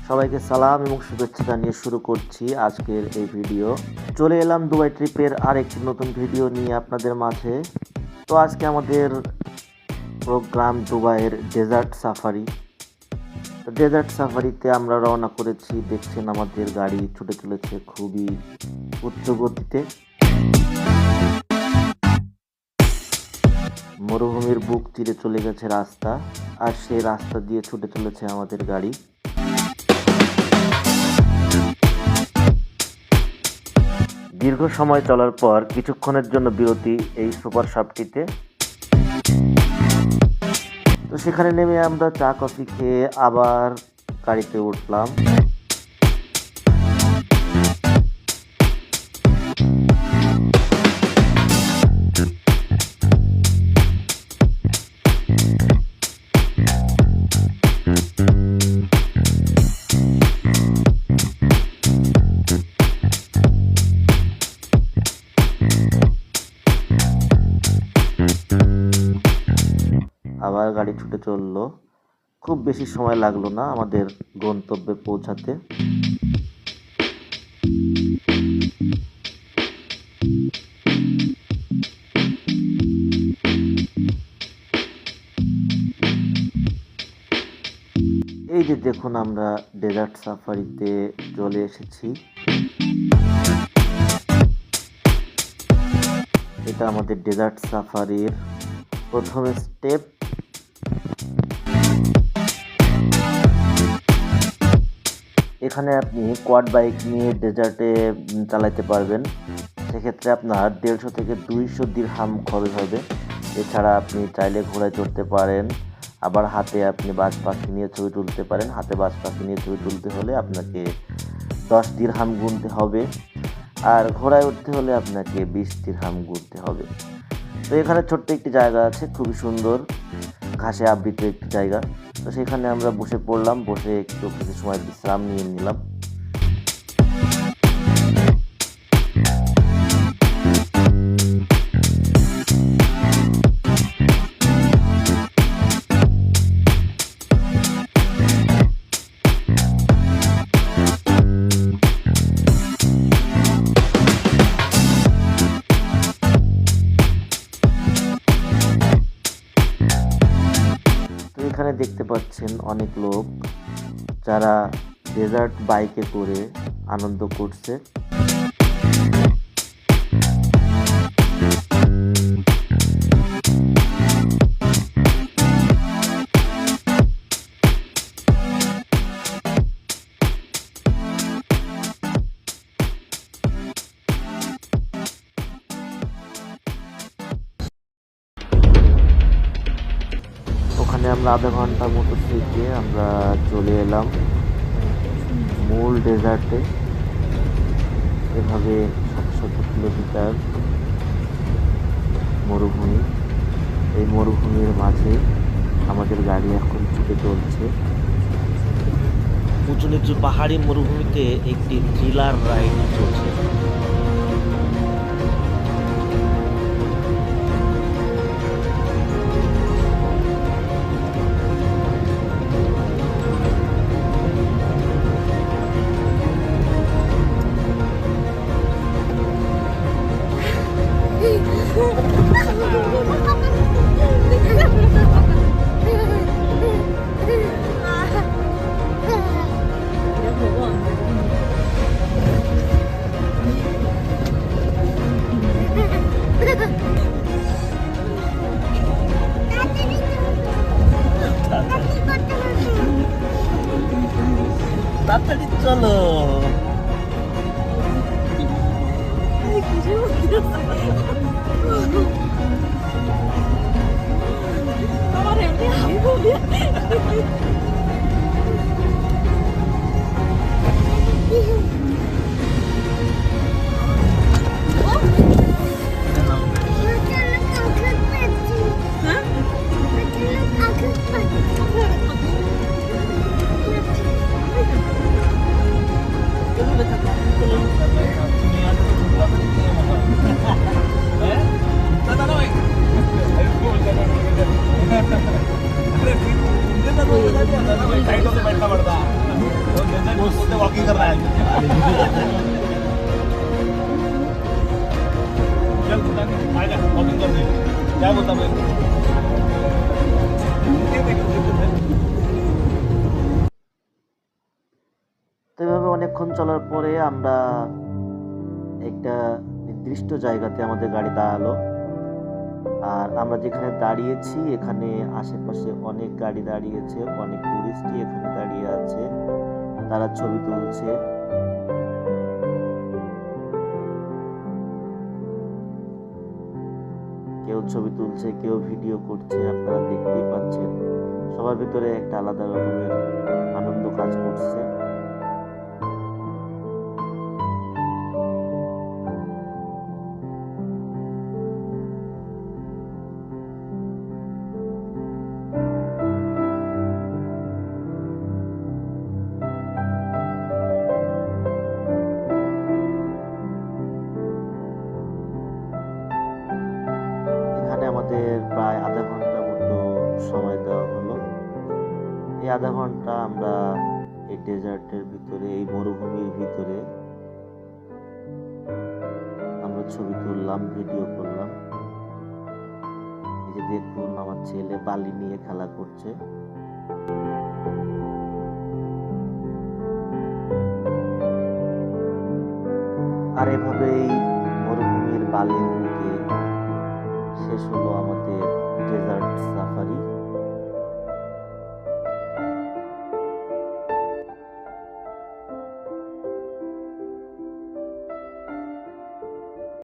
সবাইকে সালাম এবং শুভেচ্ছা জানিয়ে শুরু করছি আজকের এই ভিডিও। চলে এলাম দুবাই ট্রিপের আরেকটি নতুন ভিডিও নিয়ে আপনাদের মাঝে। তো আজকে আমাদের প্রোগ্রাম দুবাইয়ের ডেজার্ট সাফারি। তো ডেজার্ট সাফারিতে আমরা রওনা করেছি। দেখছেন আমাদের গাড়ি ছুটে চলেছে খুবই উচ্চ গতিতে। মরুভূমির বুক চিরে চলে গেছে রাস্তা, আর সেই রাস্তা দিয়ে ছুটে চলেছে আমাদের গাড়ি। দীর্ঘ সময় চলার পর কিছুক্ষণের জন্য বিরতি এই সুপার শপটিতে। তো সেখানে নেমে আমরা চা কফি খেয়ে আবার গাড়িতে উঠলাম। আবার গাড়ি ছুটে চললো। খুব বেশি সময় লাগলো না আমাদের গন্তব্যে পৌঁছাতে। এই যে দেখুন, আমরা ডেজার্ট সাফারিতে চলে এসেছি। এটা আমাদের ডেজার্ট সাফারির প্রথম স্টেপ। এখানে আপনি কোয়াড বাইক নিয়ে ডেজার্টে চালাতে পারবেন। সেক্ষেত্রে আপনার 150 থেকে 200 দিরহাম খরচ হবে। এছাড়া আপনি চাইলে ঘোড়ায় চড়তে পারেন, আবার হাতে আপনি বাজ পাখি নিয়ে ছবি তুলতে পারেন। হাতে বাজ পাখি নিয়ে ছবি তুলতে হলে আপনাকে 10 দিরহাম গুনতে হবে, আর ঘোড়ায় উঠতে হলে আপনাকে 20 দিরহাম গুনতে হবে। তো এখানে ছোট্ট একটি জায়গা আছে, খুবই সুন্দর ঘাসে আবৃত একটি জায়গা। তো সেখানে আমরা বসে পড়লাম, বসে একটু কিছু সময় বিশ্রাম নিয়ে নিলাম। এখানে দেখতে পাচ্ছেন অনেক লোক যারা ডেজার্ট বাইকে করে আনন্দ করছে। ওখানে আমরা আধা ঘন্টার মতো থেকে আমরা চলে এলাম মূল ডেজার্টে। এভাবে শত শত কিলোমিটার মরুভূমি, এই মরুভূমির মাঝে আমাদের গাড়ি এখন ছুটে চলছে। উঁচু নিচু পাহাড়ি মরুভূমিতে একটি থ্রিলার রাইড চলছে। তাড়াতাড়ি চলো। আমার এমনি হাই বলি। साइड से बैठना पड़ता है। उससे वॉकिंग कर रहा है चल आएगा वॉकिंग करने क्या बोलता भाई তো এভাবে অনেকক্ষণ চলার পরে আমরা একটা নির্দিষ্ট জায়গাতে আমাদের গাড়ি দাঁড়ালো। আর আমরা যেখানে দাঁড়িয়েছি এখানে আশেপাশে অনেক গাড়ি দাঁড়িয়েছে, অনেক টুরিস্টই এখানে দাঁড়িয়ে আছে, তারা ছবি তুলছে। কেউ ছবি তুলছে, কেউ ভিডিও করছে, আপনারা দেখতেই পাচ্ছেন। সবার ভিতরে একটা আলাদা রকমের আনন্দ কাজ করছে। এখানে আমাদের প্রায় আধা ঘন্টা মতো সময় দেওয়া হলো। এই আধা ঘন্টা আমরা এই ডেজার্টের ভিতরে, এই মরুভূমির ভিতরে আমরা ছবি তুললাম, ভিডিও করলাম। এই যে দেখুন আমার ছেলে বালি নিয়ে খেলা করছে। আর এভাবেই মরুভূমির বালির বুকে শেষ হলো আমাদের ডেজার্ট